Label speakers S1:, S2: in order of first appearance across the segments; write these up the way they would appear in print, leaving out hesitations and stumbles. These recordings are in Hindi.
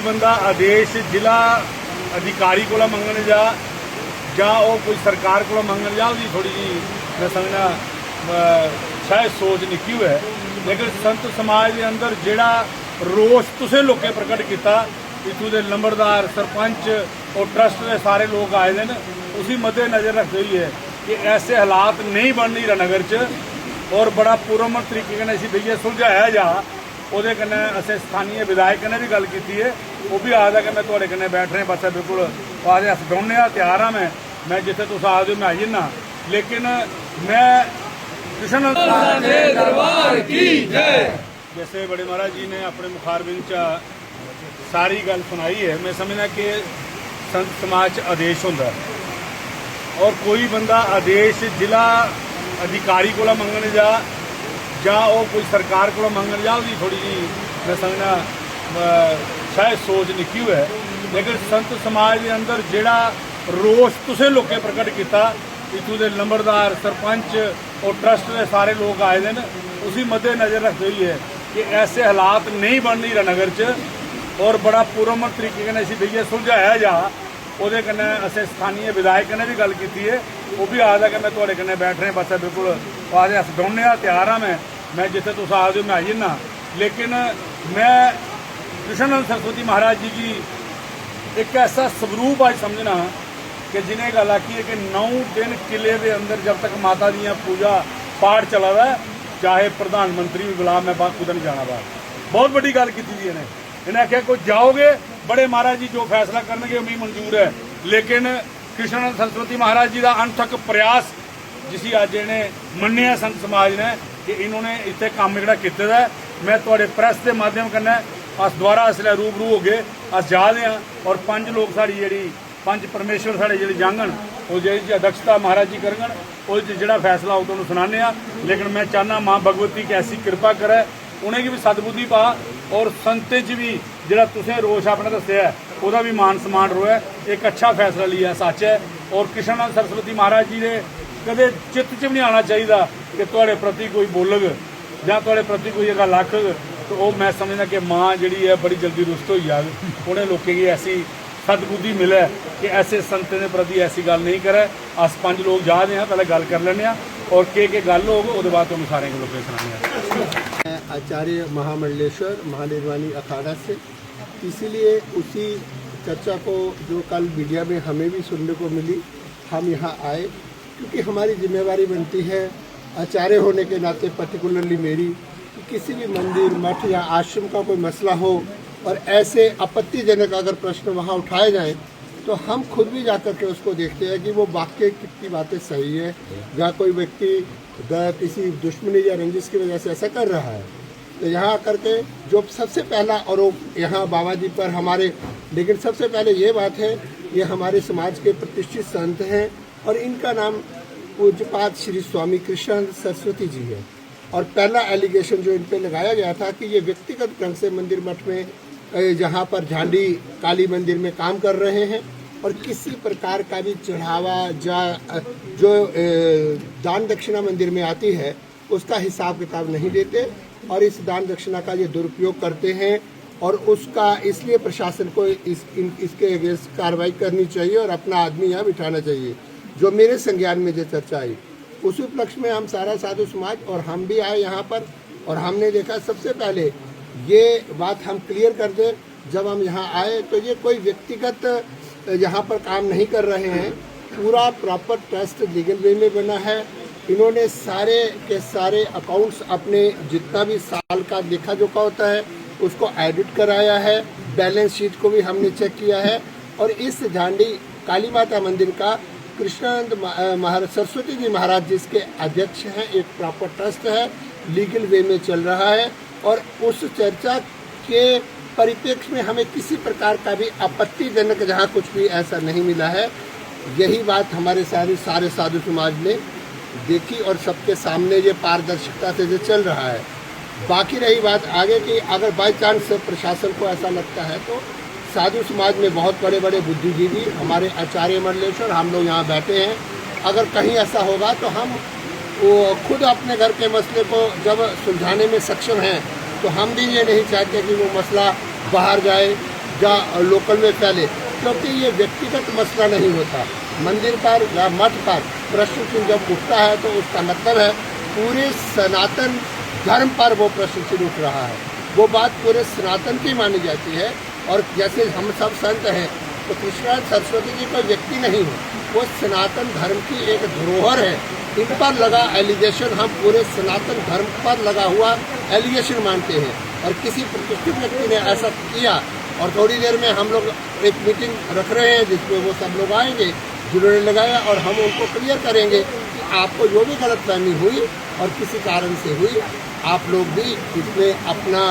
S1: बंदा आदेश जिला अधिकारी को मंगन ਜਾਂ ਉਹ ਕੋਈ ਸਰਕਾਰ ਕੋਲੋਂ ਮੰਗਣ ਜਾਂ ਉਹਦੀ ਥੋੜੀ ਜੀ मैं समझना शायद सोच निकी हुई है। लेकिन संत समाज के अंदर जिहड़ा रोष तुसें लोकें प्रकट किया, इत्थों के लंबरदार सरपंच और ट्रस्ट के सारे लोग आए हैं, उसी मद्देनज़र रखते हुए कि ऐसे हालात नहीं बन रही नगर च और बड़ा पुरअमन तरीके कन्नै इसी भैया सुलझाया जा। ਉਹਦੇ कन्नै असें स्थानीय विधायक कन्नै भी गल की है, वो भी आखदा कि मैं तुहाडे कन्नै बैठ रहे बस बिल्कुल आखदे अस बौह्ने तैयार हाँ मैं जिथे तुस आखदे मैं आई जन्ना। लेकिन मैं कृष्ण दरबार की जय जैसे बड़े महाराज जी ने अपने मुखारबिंद च सारी गल सुनाई है, मैं समझना कि संत समाज आदेश होंदा और कोई बंदा आदेश जिला अधिकारी को मंगन ਜਾਂ ਉਹ ਕੋਈ ਸਰਕਾਰ ਕੋਲੋਂ ਮੰਗਣ ਜਾਂ ਉਹਦੀ ਥੋੜੀ ਜੀ मैं समझना शायद सोच निकी हुई है। लेकिन संत समाज के अंदर जिहड़ा रोष तुसें लोकें प्रकट किया, इत्थों के लंबरदार सरपंच और ट्रस्ट के सारे लोग आए हैं, उसी मद्देनज़र रखते हुए कि ऐसे हालात नहीं बन रही नगर च और बड़ा पुरअमन तरीके कन्नै इसी भैया सुलझाया जा। ਉਹਦੇ कन्नै असें स्थानीय विधायक कन्नै भी गल की है, वो भी आखदा कि मैं तुहाडे कन्नै बैठ रहे बस बिल्कुल आखदे अस बौह्ने तैयार हाँ मैं जिथे तुस आखदे मैं आई जन्ना। लेकिन मैं कृष्ण सरस्वती महाराज जी की एक ऐसा स्वरूप आज समझना कि जिन्हें गल आखी है कि 9 दिन किले के अंदर जब तक माता दी पूजा पाठ चला हुआ है, चाहे प्रधानमंत्री भी बुला मैं खुद नहीं जाना बाहर। बहुत बड़ी गल की इन्हें आख्या कोई जाओगे बड़े महाराज जी जो फैसला करनगे उन्हें मंजूर है। लेकिन कृष्ण सरस्वती महाराज जी का अनथक प्रयास जिसी अज इन्हें मन्निया संत समाज ने कि इन्होंने इतने काम जोड़ा किया, मैं थोड़े प्रेस के माध्यम कन्नै अस दोबारा इसलिए रूबरू हो गए अस जा रहे हैं और 5 लोग साड़ी जी 5 परमेश्वर साढ़े जी जांगन वो जी अध्यक्षता महाराज जी करन वो जो फैसला वो तुहानूं सुनाने आ। लेकिन मैं चाहना माँ भगवती की ऐसी कृपा करे उन्हें की भी सदबुद्धि पा और संते च भी जिहड़ा तुसें रोष अपना दस्सिया ਉਹਦਾ भी मान सम्मान रोए एक अच्छा फैसला लिया सच है। और कृष्ण सरस्वती महाराज जी ने कदे चित्त च भी नहीं आना चाहिए कि तुहाडे प्रति कोई बोलग जां तुहाडे प्रति कोई गल आखग तो वो मैं समझना कि माँ जिहड़ी है बड़ी जल्दी रुस्त हो जाए। उन्हें लोगों की ऐसी सदबुद्धि मिले कि ऐसे संत के प्रति ऐसी गल नहीं करे। अस 5 लोग जा रहे हैं, पहले गल कर लें और के गल होग उसके बाद तुहानूं सारे लोगों सुनाने।
S2: आचार्य महामंडलेश्वर महानिर्वाणी अखाड़ा से, इसीलिए उसी चर्चा को जो कल मीडिया में हमें भी सुनने को मिली, हम यहाँ आए क्योंकि हमारी जिम्मेवारी बनती है आचार्य होने के नाते, पर्टिकुलरली मेरी, कि किसी भी मंदिर मठ या आश्रम का कोई मसला हो और ऐसे आपत्तिजनक अगर प्रश्न वहाँ उठाए जाएं तो हम खुद भी जाकर के उसको देखते हैं कि वो वाकई कितनी बातें सही है या कोई व्यक्ति किसी दुश्मनी या रंजिश की वजह से ऐसा कर रहा है। तो यहाँ आकर के जो सबसे पहला आरोप यहाँ बाबा जी पर हमारे, लेकिन सबसे पहले ये बात है ये हमारे समाज के प्रतिष्ठित संत हैं और इनका नाम पूज्यपाद श्री स्वामी कृष्ण सरस्वती जी है। और पहला एलिगेशन जो इन पे लगाया गया था कि ये व्यक्तिगत ढंग से मंदिर मठ में जहाँ पर झांडी काली मंदिर में काम कर रहे हैं और किसी प्रकार का भी चढ़ावा जो दान दक्षिणा मंदिर में आती है उसका हिसाब किताब नहीं देते और इस दान दक्षिणा का ये दुरुपयोग करते हैं और उसका इसलिए प्रशासन को इसके अगेंस्ट कार्रवाई करनी चाहिए और अपना आदमी यहाँ बिठाना चाहिए। जो मेरे संज्ञान में जो चर्चा आई उस उपलक्ष्य में हम सारा साधु समाज और हम भी आए यहाँ पर और हमने देखा सबसे पहले ये बात हम क्लियर कर दें, जब हम यहाँ आए तो ये कोई व्यक्तिगत यहाँ पर काम नहीं कर रहे हैं, पूरा प्रॉपर ट्रस्ट लीगल वे में बना है। इन्होंने सारे के सारे अकाउंट्स अपने जितना भी साल का लेखा जोखा होता है उसको एडिट कराया है, बैलेंस शीट को भी हमने चेक किया है और इस झांडी काली माता मंदिर का कृष्णानंद महाराज सरस्वती जी महाराज जिसके अध्यक्ष हैं, एक प्रॉपर ट्रस्ट है, लीगल वे में चल रहा है और उस चर्चा के परिप्रेक्ष्य में हमें किसी प्रकार का भी आपत्तिजनक जहाँ कुछ भी ऐसा नहीं मिला है। यही बात हमारे सारे साधु समाज ने देखी और सबके सामने ये पारदर्शिता से जो चल रहा है। बाकी रही बात आगे की, अगर बाई चांस प्रशासन को ऐसा लगता है तो साधु समाज में बहुत बड़े बड़े बुद्धिजीवी हमारे आचार्य मंडलेश्वर हम लोग यहाँ बैठे हैं, अगर कहीं ऐसा होगा तो हम वो खुद अपने घर के मसले को जब सुलझाने में सक्षम हैं तो हम भी ये नहीं चाहते कि वो मसला बाहर जाए जहाँ लोकल में फैले, क्योंकि ये व्यक्तिगत मसला नहीं होता। मंदिर पर या मठ पर प्रश्न चिन्ह जब उठता है तो उसका मतलब है पूरे सनातन धर्म पर वो प्रश्न चिन्ह उठ रहा है, वो बात पूरे सनातन की मानी जाती है। और जैसे हम सब संत हैं तो कृष्णा सरस्वती जी कोई व्यक्ति नहीं है, वो सनातन धर्म की एक धरोहर है। इन पर लगा एलिगेशन हम पूरे सनातन धर्म पर लगा हुआ एलिगेशन मानते हैं। और किसी प्रतिष्ठित व्यक्ति ने ऐसा किया और थोड़ी देर में हम लोग एक मीटिंग रख रहे हैं जिसमें वो सब लोग आएंगे जिन्होंने लगाया, और हम उनको क्लियर करेंगे कि आपको जो भी गलतफहमी हुई और किसी कारण से हुई, आप लोग भी इसमें अपना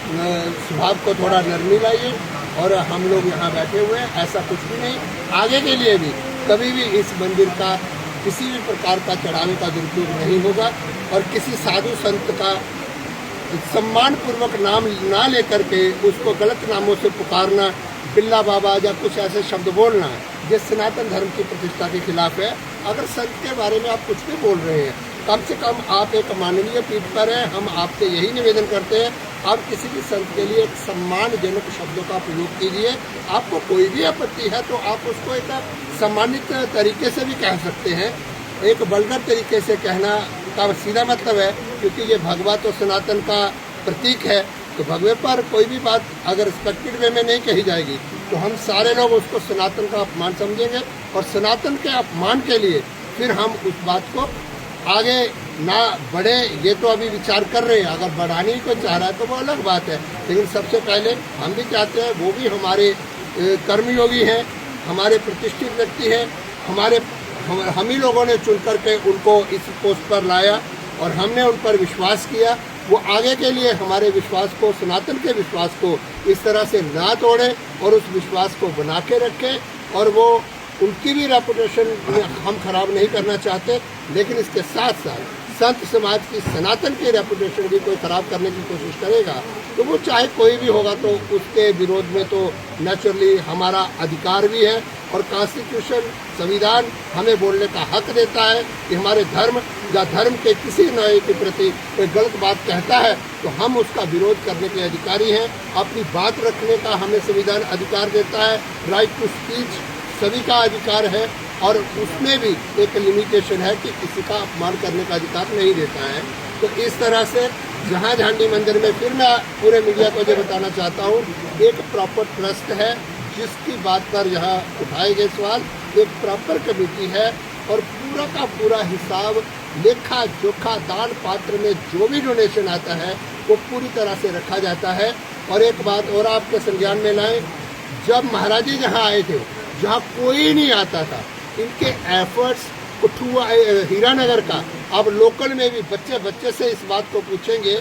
S2: स्वभाव को थोड़ा नरमी लाइए। और हम लोग यहाँ बैठे हुए हैं, ऐसा कुछ भी नहीं। आगे के लिए भी कभी भी इस मंदिर का किसी भी प्रकार का चढ़ावे का दुरुपयोग नहीं होगा, और किसी साधु संत का सम्मानपूर्वक नाम ना लेकर के उसको गलत नामों से पुकारना, बिल्ला बाबा या कुछ ऐसे शब्द बोलना, ये सनातन धर्म की प्रतिष्ठा के खिलाफ है। अगर संत के बारे में आप कुछ भी बोल रहे हैं, कम से कम आप एक माननीय पीठ पर हैं, हम आपसे यही निवेदन करते हैं, आप किसी भी संत के लिए एक सम्मानजनक शब्दों का प्रयोग कीजिए। आपको कोई भी आपत्ति है तो आप उसको एक सम्मानित तरीके से भी कह सकते हैं। एक वल्गर तरीके से कहना का सीधा मतलब है, क्योंकि ये भगवा तो सनातन का प्रतीक है, तो भगवे पर कोई भी बात अगर रिस्पेक्टेड वे में नहीं कही जाएगी तो हम सारे लोग उसको सनातन का अपमान समझेंगे, और सनातन के अपमान के लिए फिर हम उस बात को आगे ना बढ़े। ये तो अभी विचार कर रहे हैं, अगर बढ़ाने को चाह रहा है तो वो अलग बात है, लेकिन सबसे पहले हम भी चाहते हैं वो भी हमारे कर्मयोगी हैं, हमारे प्रतिष्ठित व्यक्ति हैं, हम ही लोगों ने चुन करके उनको इस पोस्ट पर लाया और हमने उन पर विश्वास किया। वो आगे के लिए हमारे विश्वास को, सनातन के विश्वास को इस तरह से ना तोड़े और उस विश्वास को बना के रखें, और वो उनकी भी रेपुटेशन हम खराब नहीं करना चाहते, लेकिन इसके साथ साथ संत समाज की, सनातन की रेपुटेशन भी कोई खराब करने की कोशिश करेगा तो वो चाहे कोई भी होगा तो उसके विरोध में तो नेचुरली हमारा अधिकार भी है। और कॉन्स्टिट्यूशन, संविधान हमें बोलने का हक देता है कि हमारे धर्म या धर्म के किसी नए के प्रति कोई गलत बात कहता है तो हम उसका विरोध करने के अधिकारी हैं। अपनी बात रखने का हमें संविधान अधिकार देता है। राइट टू स्पीच सभी का अधिकार है, और उसमें भी एक लिमिटेशन है कि किसी का अपमान करने का अधिकार नहीं देता है। तो इस तरह से जहाँ झांडी मंदिर में फिर मैं पूरे मीडिया को ये बताना चाहता हूँ, एक प्रॉपर ट्रस्ट है जिसकी बात पर यहाँ उठाए गए सवाल, एक प्रॉपर कमेटी है और पूरा का पूरा हिसाब, लेखा जोखा, दान पात्र में जो भी डोनेशन आता है वो पूरी तरह से रखा जाता है। और एक बात और आपके संज्ञान में लाएं, जब महाराज जी जहाँ आए थे, जहाँ कोई नहीं आता था, इनके एफर्ट्स कठुआ, हीरानगर का, अब लोकल में भी बच्चे से इस बात को पूछेंगे,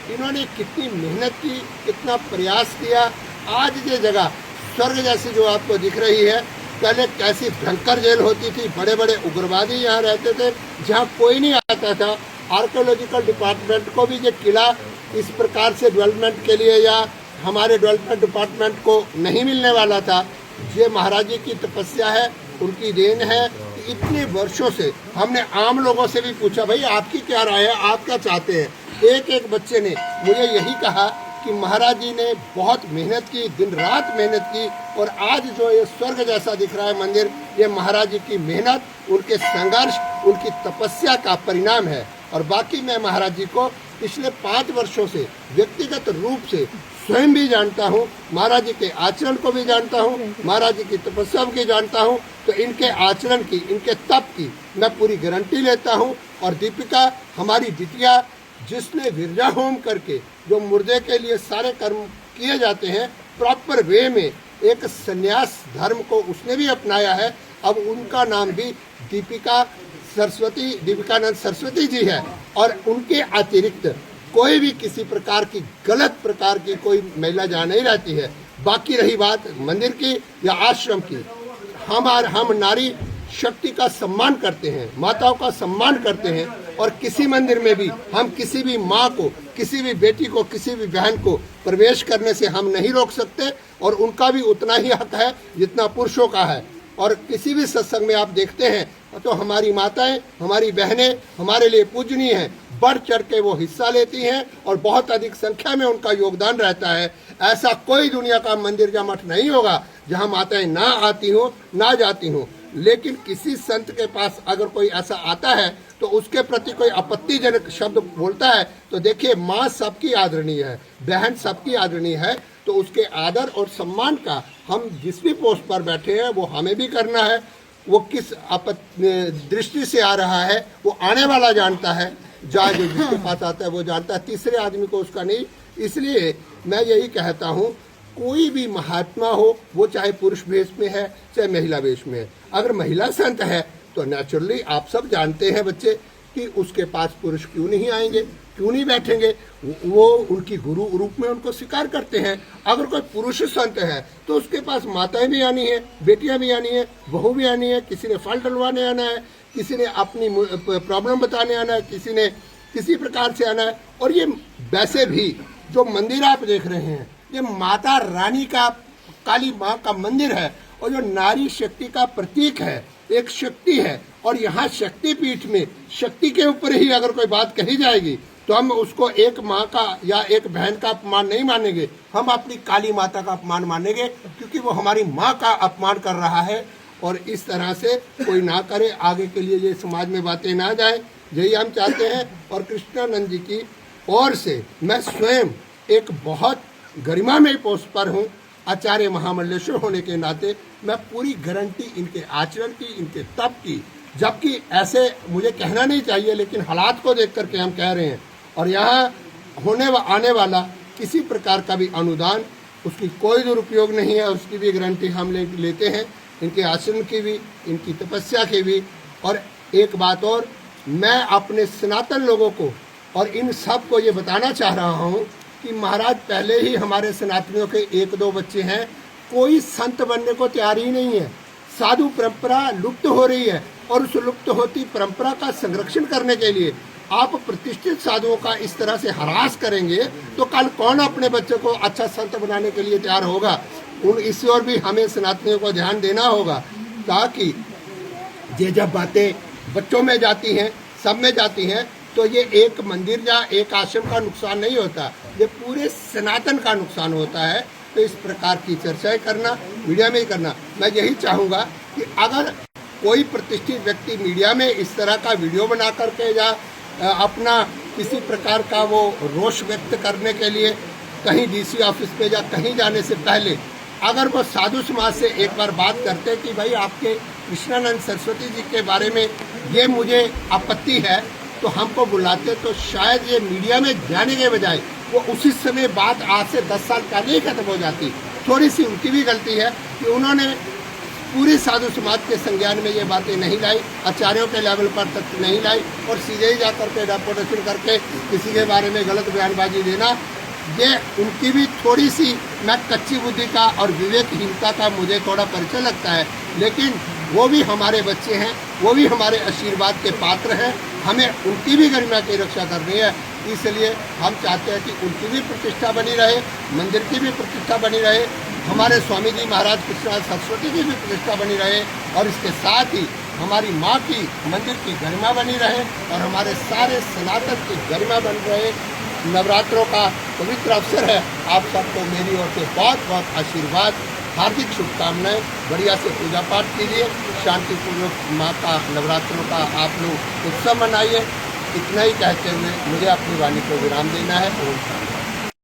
S2: इन्होंने कितनी मेहनत की, कितना प्रयास किया। आज ये जगह स्वर्ग जैसी जो आपको दिख रही है, पहले कैसी भयंकर जेल होती थी, बड़े बड़े उग्रवादी यहाँ रहते थे, जहाँ कोई नहीं आता था। आर्कियोलॉजिकल डिपार्टमेंट को भी ये किला इस प्रकार से डेवलपमेंट के लिए या हमारे डेवलपमेंट डिपार्टमेंट को नहीं मिलने वाला था। ये महाराज जी की तपस्या है, उनकी देन है। इतने वर्षों से हमने आम लोगों से भी पूछा, भाई आपकी क्या राय है, आप क्या चाहते हैं। एक एक बच्चे ने मुझे यही कहा कि महाराज जी ने बहुत मेहनत की, दिन रात मेहनत की, और आज जो ये स्वर्ग जैसा दिख रहा है मंदिर, ये महाराज जी की मेहनत, उनके संघर्ष, उनकी तपस्या का परिणाम है। और बाकी मैं महाराज जी को पिछले 5 वर्षों से व्यक्तिगत रूप से स्वयं भी जानता हूँ, महाराज जी के आचरण को भी जानता हूँ, महाराज जी की तपस्या भी जानता हूँ। तो इनके आचरण की, इनके तप की मैं पूरी गारंटी लेता हूँ। और दीपिका हमारी बिटिया, जिसने विरजा होम करके जो मुर्दे के लिए सारे कर्म किए जाते हैं प्रॉपर वे में, एक संन्यास धर्म को उसने भी अपनाया है। अब उनका नाम भी दीपिकानंद सरस्वती जी है, और उनके अतिरिक्त कोई भी किसी प्रकार की गलत प्रकार की कोई महिला जहाँ नहीं रहती है। बाकी रही बात मंदिर की या आश्रम की, हम नारी शक्ति का सम्मान करते हैं, माताओं का सम्मान करते हैं, और किसी मंदिर में भी हम किसी भी माँ को, किसी भी बेटी को, किसी भी बहन को प्रवेश करने से हम नहीं रोक सकते, और उनका भी उतना ही हक है जितना पुरुषों का है। और किसी भी सत्संग में आप देखते हैं तो हमारी माताएं, हमारी बहनें हमारे लिए पूजनीय हैं, बढ़ चढ़ के वो हिस्सा लेती हैं और बहुत अधिक संख्या में उनका योगदान रहता है। ऐसा कोई दुनिया का मंदिर या मठ नहीं होगा जहां माताएं ना आती हो ना जाती हो। लेकिन किसी संत के पास अगर कोई ऐसा आता है तो उसके प्रति कोई आपत्तिजनक शब्द बोलता है तो देखिए, माँ सबकी आदरणीय है, बहन सबकी आदरणीय है, तो उसके आदर और सम्मान का हम जिस भी पोस्ट पर बैठे हैं वो हमें भी करना है। वो किस दृष्टि से आ रहा है वो आने वाला जानता है, जो जिसके पास आता है वो जानता है, तीसरे आदमी को उसका नहीं। इसलिए मैं यही कहता हूँ, कोई भी महात्मा हो, वो चाहे पुरुष वेश में है चाहे महिला वेश में है, अगर महिला संत है तो नेचुरली आप सब जानते हैं बच्चे कि उसके पास पुरुष क्यों नहीं आएंगे, क्यों नहीं बैठेंगे, वो उनकी गुरु रूप में उनको स्वीकार करते हैं। अगर कोई पुरुष संत है तो उसके पास माताएं भी आनी है, बेटियां भी आनी है, बहू भी आनी है, किसी ने फल डलवाने आना है, किसी ने अपनी प्रॉब्लम बताने आना है, किसी ने किसी प्रकार से आना है। और ये वैसे भी जो मंदिर आप देख रहे हैं ये माता रानी का, काली माँ का मंदिर है और जो नारी शक्ति का प्रतीक है, एक शक्ति है। और यहाँ शक्ति पीठ में शक्ति के ऊपर ही अगर कोई बात कही जाएगी तो हम उसको एक माँ का या एक बहन का अपमान नहीं मानेंगे, हम अपनी काली माता का अपमान मानेंगे, क्योंकि वो हमारी माँ का अपमान कर रहा है। और इस तरह से कोई ना करे, आगे के लिए ये समाज में बातें ना जाए, यही हम चाहते हैं। और कृष्णानंद जी की ओर से मैं स्वयं एक बहुत गरिमामय पोस्ट पर हूँ, आचार्य महामंडलेश्वर होने के नाते मैं पूरी गारंटी इनके आचरण की, इनके तप की, जबकि ऐसे मुझे कहना नहीं चाहिए, लेकिन हालात को देख करके हम कह रहे हैं। और यहाँ आने वाला किसी प्रकार का भी अनुदान, उसकी कोई दुरुपयोग नहीं है, उसकी भी गारंटी हम लेते हैं, इनके आचरण की भी, इनकी तपस्या की भी। और एक बात और, मैं अपने सनातन लोगों को और इन सब को ये बताना चाह रहा हूँ कि महाराज पहले ही हमारे सनातनियों के 1-2 बच्चे हैं, कोई संत बनने को तैयार ही नहीं है। साधु परंपरा लुप्त हो रही है और उस लुप्त होती परंपरा का संरक्षण करने के लिए आप प्रतिष्ठित साधुओं का इस तरह से हरास करेंगे तो कल कौन अपने बच्चे को अच्छा संत बनाने के लिए तैयार होगा। इस ओर भी हमें सनातनियों को ध्यान देना होगा, ताकि ये जब बातें बच्चों में जाती हैं, सब में जाती हैं, तो ये एक मंदिर या एक आश्रम का नुकसान नहीं होता, ये पूरे सनातन का नुकसान होता है। तो इस प्रकार की चर्चाएं करना, मीडिया में ही करना, मैं यही चाहूँगा कि अगर कोई प्रतिष्ठित व्यक्ति मीडिया में इस तरह का वीडियो बना करके या अपना किसी प्रकार का वो रोष व्यक्त करने के लिए कहीं डीसी ऑफिस पे या कहीं जाने से पहले अगर वो साधु समाज से एक बार बात करते कि भाई आपके कृष्णानंद सरस्वती जी के बारे में ये मुझे आपत्ति है, तो हमको बुलाते, तो शायद ये मीडिया में जाने के बजाय वो उसी समय बात आज से 10 साल पहले ही खत्म हो जाती। थोड़ी सी उनकी भी गलती है कि उन्होंने पूरी साधु समाज के संज्ञान में ये बातें नहीं लाई, आचार्यों के लेवल पर तक नहीं लाई, और सीधे ही जाकर के डेपोटेशन करके किसी के बारे में गलत बयानबाजी देना, ये उनकी भी थोड़ी सी, मैं कच्ची बुद्धि का और विवेकहीनता का मुझे थोड़ा परिचय लगता है। लेकिन वो भी हमारे बच्चे हैं, वो भी हमारे आशीर्वाद के पात्र हैं, हमें उनकी भी गरिमा की रक्षा करनी है। इसलिए हम चाहते हैं कि उनकी भी प्रतिष्ठा बनी रहे, मंदिर की भी प्रतिष्ठा बनी रहे, हमारे स्वामी जी महाराज कृष्णानंद सरस्वती की भी प्रतिष्ठा बनी रहे, और इसके साथ ही हमारी माँ की मंदिर की गरिमा बनी रहे, और हमारे सारे सनातन की गरिमा बन रहे। नवरात्रों का पवित्र अवसर है, आप सबको मेरी ओर से बहुत बहुत आशीर्वाद, हार्दिक शुभकामनाएं। बढ़िया से पूजा पाठ कीजिए, शांतिपूर्वक माँ का नवरात्रों का आप लोग उत्सव मनाइए। इतना ही कहते हुए मुझे अपनी वाणी को विराम देना है। ओम शांति।